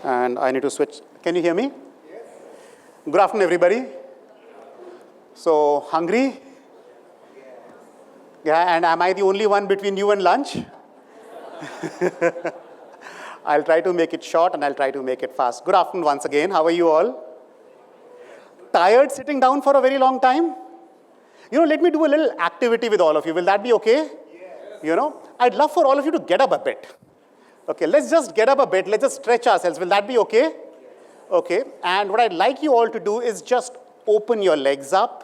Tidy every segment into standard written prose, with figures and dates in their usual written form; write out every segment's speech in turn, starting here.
And I need to switch. Can you hear me? Yes. Good afternoon, everybody. So, hungry? Yeah, and am I the only one between you and lunch? I'll try to make it short and I'll try to make it fast. Good afternoon once again. How are you all? Tired sitting down for a very long time? Let me do a little activity with all of you. Will that be okay? Yes. I'd love for all of you to get up a bit. Okay, let's just get up a bit. Let's just stretch ourselves. Will that be okay? Yes. Okay, and what I'd like you all to do is just open your legs up.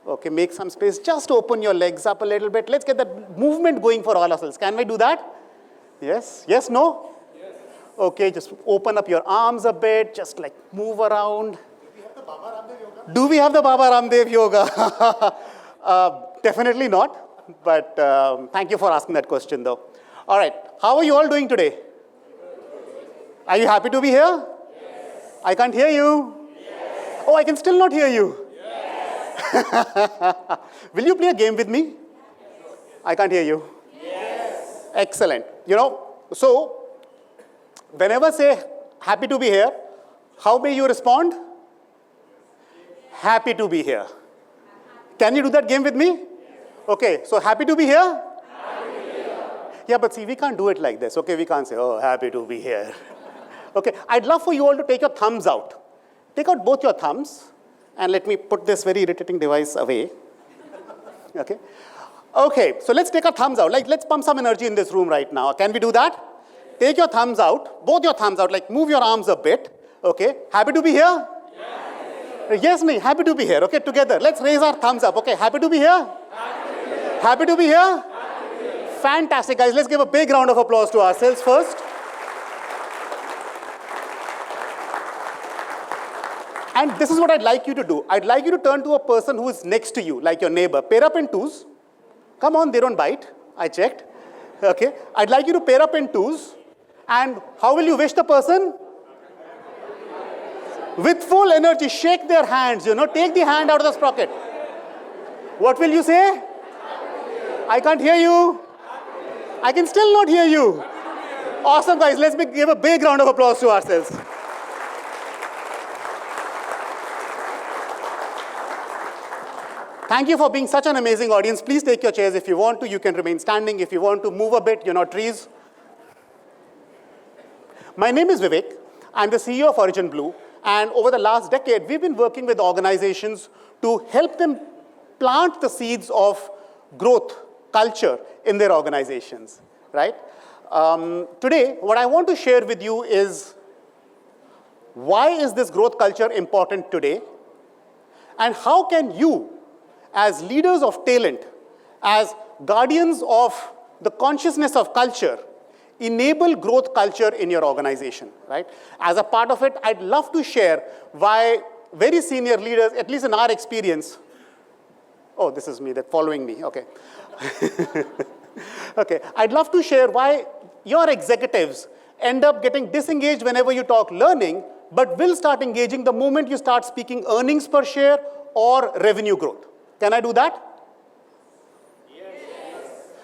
Okay, make some space. Just open your legs up a little bit. Let's get that movement going for all ourselves. Can we do that? Yes? Yes? No? Yes. Okay, just open up your arms a bit. Just like move around. Do we have the Baba Ramdev yoga? Definitely not. But thank you for asking that question, though. All right. How are you all doing today? Are you happy to be here? Yes. I can't hear you. Yes. Oh, I can still not hear you. Yes. Will you play a game with me? Yes. I can't hear you. Yes. Excellent. So whenever I say happy to be here, how may you respond? Happy to be here. Can you do that game with me? Okay, so happy to be here? Happy to be here. Yeah, but see, we can't do it like this. Okay, we can't say, oh, happy to be here. Okay, I'd love for you all to take your thumbs out. Take out both your thumbs, and let me put this very irritating device away. Okay? Okay, so let's take our thumbs out. Let's pump some energy in this room right now. Can we do that? Take your thumbs out, both your thumbs out, move your arms a bit. Okay, happy to be here? Yes, me. Happy to be here. Okay, together. Let's raise our thumbs up. Okay, happy to be here? Happy to be here? Fantastic, guys. Let's give a big round of applause to ourselves first. And this is what I'd like you to do. I'd like you to turn to a person who is next to you, like your neighbor. Pair up in twos. Come on, they don't bite. I checked. Okay. I'd like you to pair up in twos. And how will you wish the person? With full energy, shake their hands, take the hand out of the sprocket. What will you say? I can't hear you. I can still not hear you. Awesome, guys. Let's give a big round of applause to ourselves. Thank you for being such an amazing audience. Please take your chairs if you want to. You can remain standing. If you want to move a bit, trees. My name is Vivek. I'm the CEO of OriginBluy. And over the last decade, we've been working with organizations to help them plant the seeds of growth culture in their organizations, right? Today, what I want to share with you is why is this growth culture important today? And how can you, as leaders of talent, as guardians of the consciousness of culture, enable growth culture in your organization, right? As a part of it, I'd love to share why very senior leaders, at least in our experience, oh, this is me, that following me, okay. Okay, I'd love to share why your executives end up getting disengaged whenever you talk learning, but will start engaging the moment you start speaking earnings per share or revenue growth. Can I do that?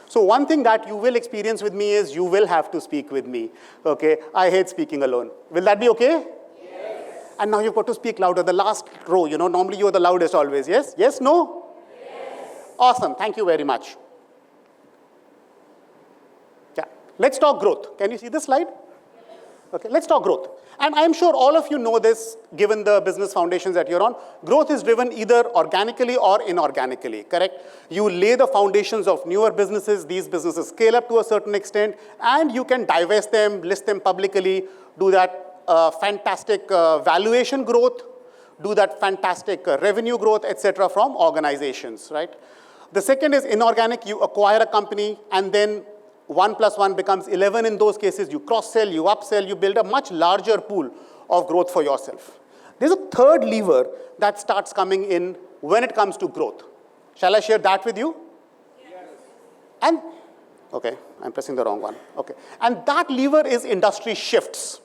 So one thing that you will experience with me is you will have to speak with me, okay? I hate speaking alone. Will that be okay? Yes. And now you've got to speak louder. The last row, normally you're the loudest always, yes? Yes, no? Yes. Awesome, thank you very much. Yeah, let's talk growth. Can you see this slide? Okay, let's talk growth. And I'm sure all of you know this, given the business foundations that you're on. Growth is driven either organically or inorganically, correct? You lay the foundations of newer businesses. These businesses scale up to a certain extent, and you can divest them, list them publicly, do that fantastic valuation growth, do that fantastic revenue growth, etc. from organizations, right? The second is inorganic. You acquire a company, and then 1 + 1 becomes 11 in those cases. You cross-sell, you upsell, you build a much larger pool of growth for yourself. There's a third lever that starts coming in when it comes to growth. Shall I share that with you? Yes. Okay, I'm pressing the wrong one. Okay, and that lever is industry shifts.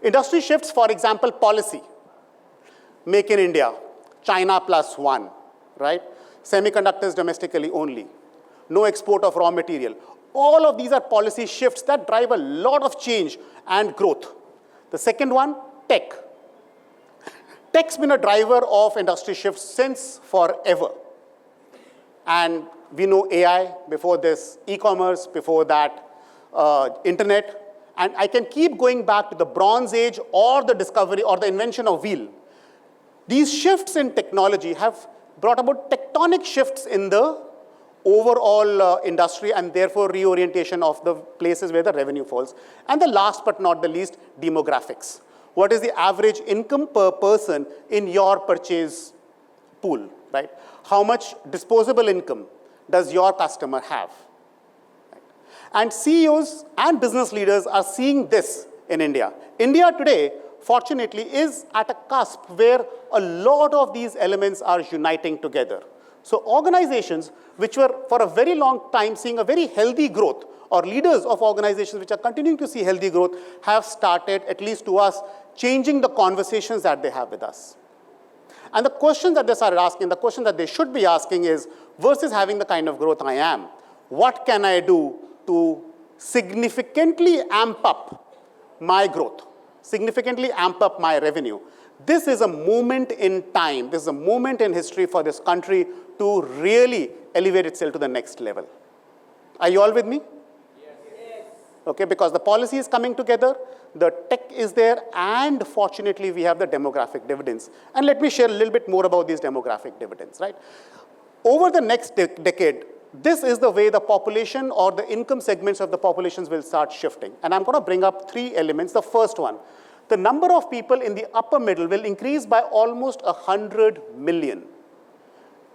Industry shifts, for example, policy. Make in India, China +1, right? Semiconductors domestically only. No export of raw material. All of these are policy shifts that drive a lot of change and growth. The second one, tech. Tech's been a driver of industry shifts since forever. And we know AI, before this e-commerce, before that internet. And I can keep going back to the Bronze Age or the discovery or the invention of wheel. These shifts in technology have brought about tectonic shifts in the overall industry and therefore reorientation of the places where the revenue falls. And the last but not the least, demographics. What is the average income per person in your purchase pool, right? How much disposable income does your customer have? Right? And CEOs and business leaders are seeing this in India. India today, fortunately, is at a cusp where a lot of these elements are uniting together. So organizations which were for a very long time seeing a very healthy growth, or leaders of organizations which are continuing to see healthy growth, have started, at least to us, changing the conversations that they have with us. And the questions that they started asking, the question that they should be asking is, versus having the kind of growth I am, what can I do to significantly amp up my growth, significantly amp up my revenue? This is a moment in time, this is a moment in history for this country to really elevate itself to the next level. Are you all with me? Yes. Okay, because the policy is coming together, the tech is there, and fortunately we have the demographic dividends. And let me share a little bit more about these demographic dividends, right? Over the next decade, this is the way the population or the income segments of the populations will start shifting. And I'm going to bring up three elements. The first one, the number of people in the upper middle will increase by almost 100 million.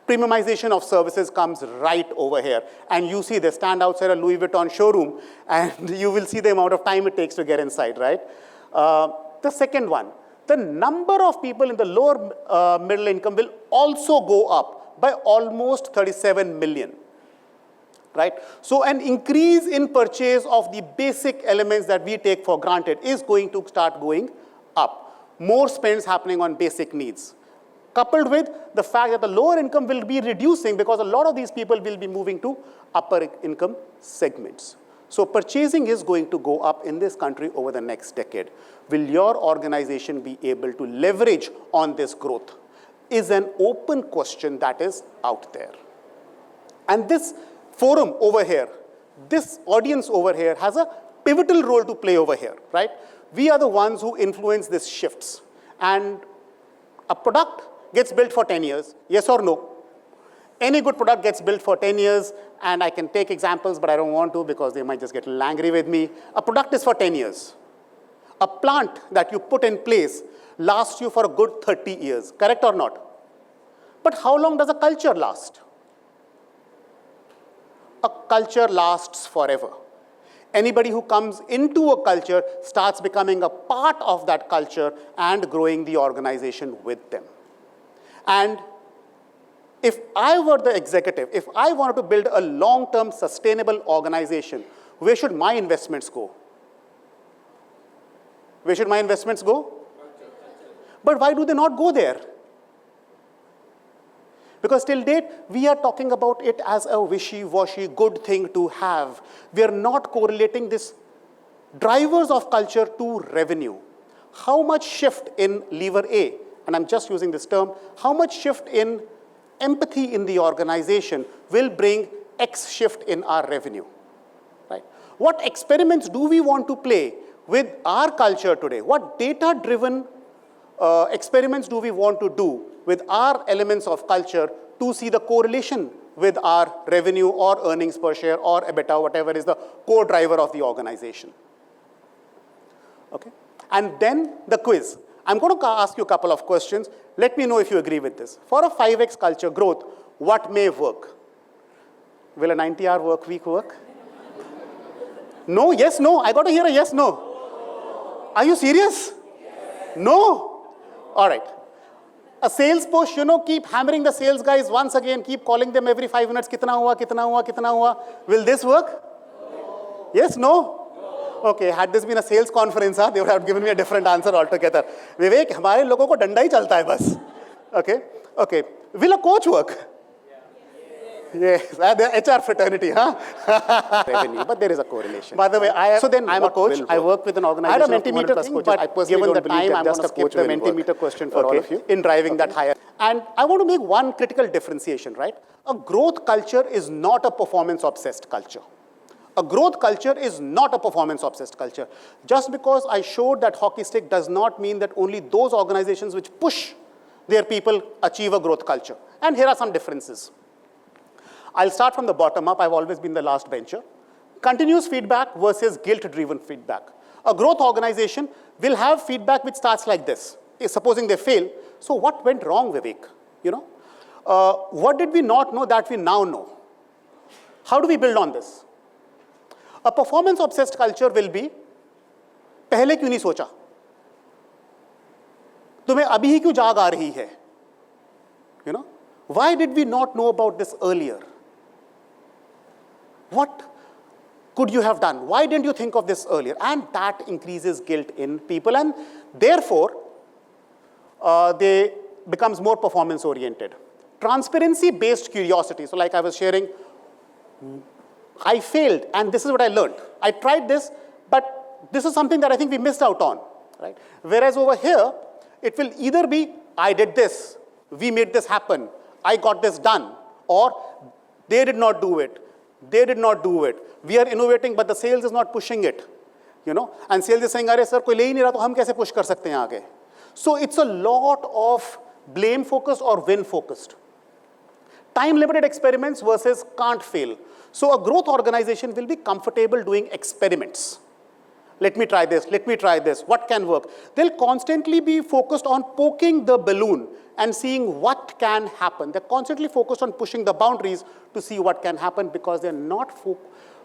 Premiumization of services comes right over here. And you see, they stand outside a Louis Vuitton showroom, and you will see the amount of time it takes to get inside, right? The second one, the number of people in the lower middle income will also go up by almost 37 million, right? So an increase in purchase of the basic elements that we take for granted is going to start going up. More spends happening on basic needs, coupled with the fact that the lower income will be reducing because a lot of these people will be moving to upper income segments. So purchasing is going to go up in this country over the next decade. Will your organization be able to leverage on this growth? Is an open question that is out there. And this forum over here, this audience over here has a pivotal role to play over here, right? We are the ones who influence these shifts. And a product gets built for 10 years, yes or no? Any good product gets built for 10 years, and I can take examples, but I don't want to because they might just get a little angry with me. A product is for 10 years. A plant that you put in place lasts you for a good 30 years, correct or not? But how long does a culture last? A culture lasts forever. Anybody who comes into a culture starts becoming a part of that culture and growing the organization with them. And if I were the executive, if I wanted to build a long-term sustainable organization, where should my investments go? Where should my investments go? But why do they not go there? Because till date, we are talking about it as a wishy-washy good thing to have. We are not correlating this drivers of culture to revenue. How much shift in lever A, and I'm just using this term, how much shift in empathy in the organization will bring X shift in our revenue, right? What experiments do we want to play with our culture today? What data-driven experiments do we want to do with our elements of culture to see the correlation with our revenue or earnings per share or EBITDA, whatever is the core driver of the organization? Okay? And then the quiz. I'm going to ask you a couple of questions. Let me know if you agree with this. For a 5x culture growth, what may work? Will a 90-hour work week work? No? Yes? No? I got to hear a yes? No? Are you serious? Yes. No? All right. A sales push, keep hammering the sales guys once again, keep calling them every 5 minutes, kitna hua, kitna hua, kitna hua. Will this work? No. Yes? No? Okay, had this been a sales conference, they would have given me a different answer altogether. Vivek, हमारे लोगों को डंडा ही चलता है बस. Okay. Will a coach work? Yes, the HR fraternity, huh? Revenue, but there is a correlation. By the way, I'm a coach. I work with an organization. I had a Mentimeter thing, but given the time, I'm going to skip the Mentimeter question for all of you in driving that higher. And I want to make one critical differentiation, right? A growth culture is not a performance-obsessed culture. A growth culture is not a performance-obsessed culture. Just because I showed that hockey stick does not mean that only those organizations which push their people achieve a growth culture. And here are some differences. I'll start from the bottom up. I've always been the last bencher. Continuous feedback versus guilt-driven feedback. A growth organization will have feedback which starts like this. Supposing they fail, so what went wrong, Vivek? You know, what did we not know that we now know? How do we build on this? A performance-obsessed culture will be, पहले क्यों नहीं सोचा? तुम्हें अभी ही क्यों जाग आ रही है? You know, why did we not know about this earlier? What could you have done? Why didn't you think of this earlier? And that increases guilt in people, and therefore, they becomes more performance-oriented. Transparency-based curiosity. So like I was sharing, I failed, and this is what I learned. I tried this, but this is something that I think we missed out on, right? Whereas over here, it will either be, I did this, we made this happen, I got this done, or they did not do it, they did not do it. We are innovating, but the sales is not pushing it, you know? And sales is saying, "Arey sir, koi le hi nahi raha, to hum kaise push kar sakte hain aage?" So it's a lot of blame-focused or win-focused. Time-limited experiments versus can't fail. So a growth organization will be comfortable doing experiments. Let me try this, let me try this, what can work? They'll constantly be focused on poking the balloon and seeing what can happen. They're constantly focused on pushing the boundaries to see what can happen because they're not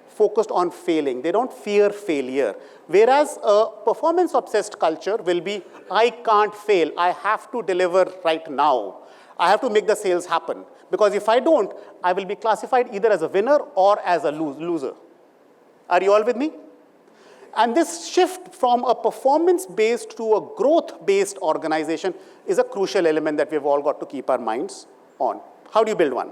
focused on failing. They don't fear failure. Whereas a performance-obsessed culture will be, I can't fail, I have to deliver right now. I have to make the sales happen. Because if I don't, I will be classified either as a winner or as a loser. Are you all with me? And this shift from a performance-based to a growth-based organization is a crucial element that we've all got to keep our minds on. How do you build one?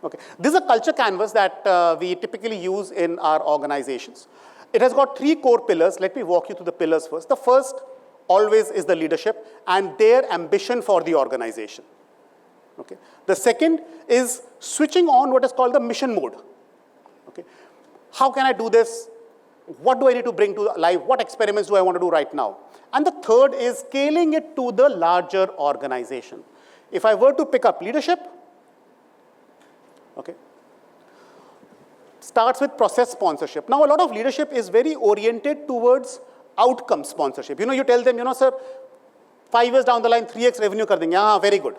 Okay. This is a culture canvas that we typically use in our organizations. It has got 3 core pillars. Let me walk you through the pillars first. The first always is the leadership and their ambition for the organization. Okay. The second is switching on what is called the mission mode. Okay. How can I do this? What do I need to bring to life? What experiments do I want to do right now? And the third is scaling it to the larger organization. If I were to pick up leadership, okay, starts with process sponsorship. Now, a lot of leadership is very oriented towards outcome sponsorship. You know, you tell them, you know, sir, 5 years down the line, 3x revenue kar denge. Yeah, very good.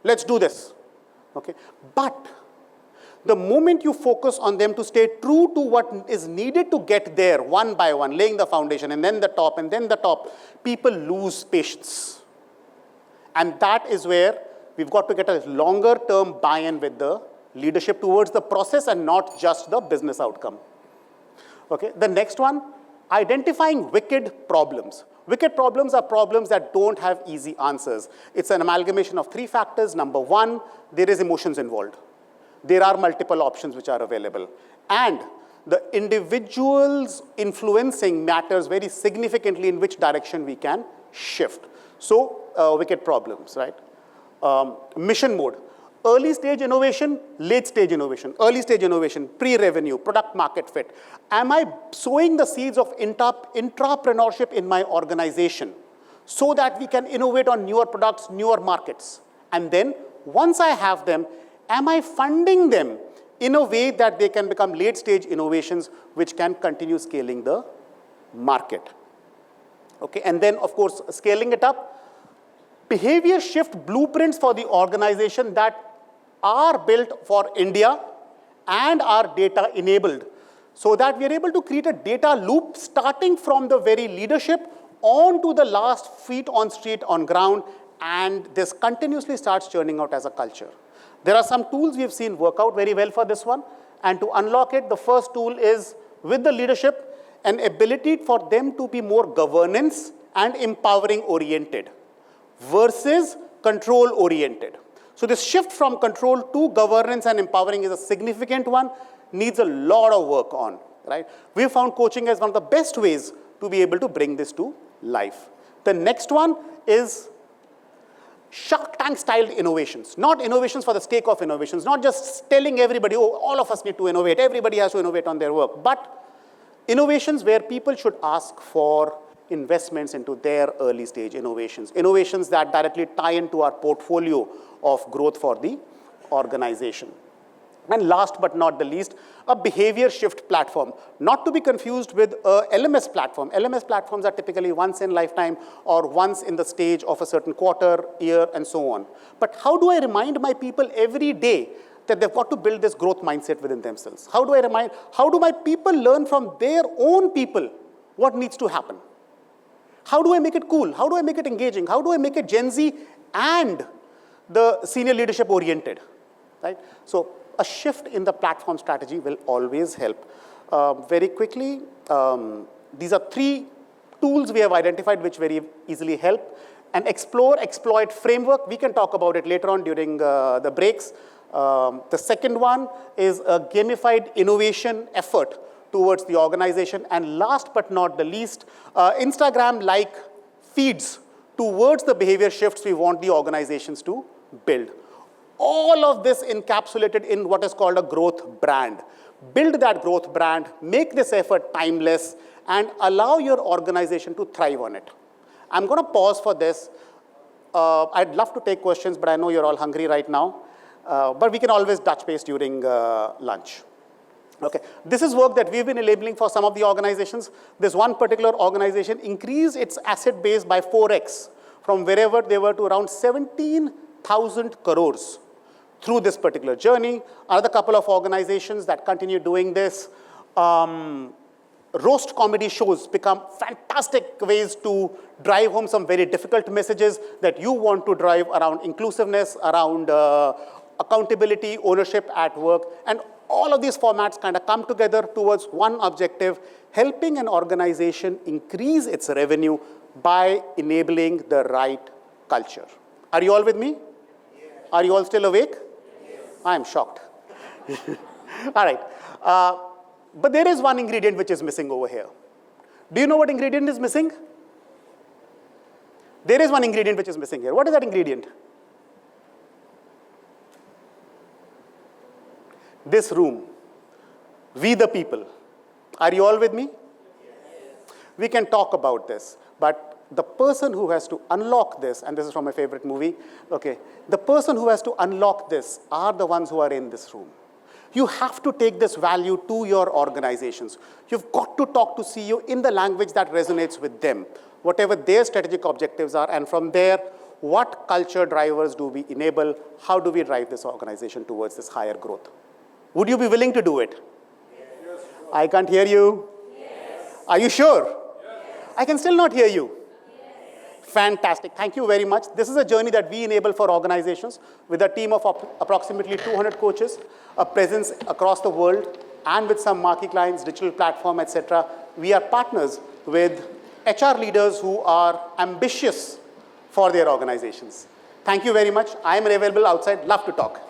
Let's do this. Okay. But the moment you focus on them to stay true to what is needed to get there one by one, laying the foundation and then the top and then the top, people lose patience. And that is where we've got to get a longer term buy-in with the leadership towards the process and not just the business outcome. Okay. The next one, identifying wicked problems. Wicked problems are problems that don't have easy answers. It's an amalgamation of 3 factors. Number 1, there is emotions involved. There are multiple options which are available. And the individual's influencing matters very significantly in which direction we can shift. So, wicked problems, right? Mission mode. Early stage innovation, late stage innovation. Early stage innovation, pre-revenue, product market fit. Am I sowing the seeds of intrapreneurship in my organization so that we can innovate on newer products, newer markets? And then, once I have them, am I funding them in a way that they can become late stage innovations which can continue scaling the market? Okay, and then, of course, scaling it up. Behavior shift blueprints for the organization that are built for India and are data enabled so that we are able to create a data loop starting from the very leadership on to the last feet on street on ground, and this continuously starts churning out as a culture. There are some tools we have seen work out very well for this one, and to unlock it, the first tool is with the leadership, an ability for them to be more governance and empowering oriented versus control oriented. So this shift from control to governance and empowering is a significant one, needs a lot of work on, right? We found coaching as one of the best ways to be able to bring this to life. The next one is Shark Tank styled innovations, not innovations for the sake of innovations, not just telling everybody, oh, all of us need to innovate, everybody has to innovate on their work, but innovations where people should ask for investments into their early stage innovations, innovations that directly tie into our portfolio of growth for the organization. And last but not the least, a behavior shift platform, not to be confused with a LMS platform. LMS platforms are typically once in lifetime or once in the stage of a certain quarter, year, and so on. But how do I remind my people every day that they've got to build this growth mindset within themselves? How do my people learn from their own people what needs to happen? How do I make it cool? How do I make it engaging? How do I make it Gen Z and the senior leadership oriented, right? So a shift in the platform strategy will always help. Very quickly, these are 3 tools we have identified which very easily help. An explore, exploit framework, we can talk about it later on during the breaks. The second one is a gamified innovation effort towards the organization. And last but not the least, Instagram-like feeds towards the behavior shifts we want the organizations to build. All of this encapsulated in what is called a growth brand. Build that growth brand, make this effort timeless, and allow your organization to thrive on it. I'm going to pause for this. I'd love to take questions, but I know you're all hungry right now. But we can always touch base during lunch. Okay, this is work that we've been enabling for some of the organizations. This one particular organization increased its asset base by 4x from wherever they were to around 17,000 crores through this particular journey. Another couple of organizations that continue doing this. Roast comedy shows become fantastic ways to drive home some very difficult messages that you want to drive around inclusiveness, around accountability, ownership at work, and all of these formats kind of come together towards one objective, helping an organization increase its revenue by enabling the right culture. Are you all with me? Yes. Are you all still awake? Yes. I am shocked. All right. But there is one ingredient which is missing over here. Do you know what ingredient is missing? There is one ingredient which is missing here. What is that ingredient? This room, we the people. Are you all with me? Yes. We can talk about this, but the person who has to unlock this, and this is from my favorite movie, okay, the person who has to unlock this are the ones who are in this room. You have to take this value to your organizations. You've got to talk to CEO in the language that resonates with them, whatever their strategic objectives are, and from there, what culture drivers do we enable? How do we drive this organization towards this higher growth? Would you be willing to do it? Yes. I can't hear you. Yes. Are you sure? Yes. I can still not hear you. Yes. Fantastic. Thank you very much. This is a journey that we enable for organizations with a team of approximately 200 coaches, a presence across the world, and with some marquee clients, digital platform, etc. We are partners with HR leaders who are ambitious for their organizations. Thank you very much. I am available outside. Love to talk.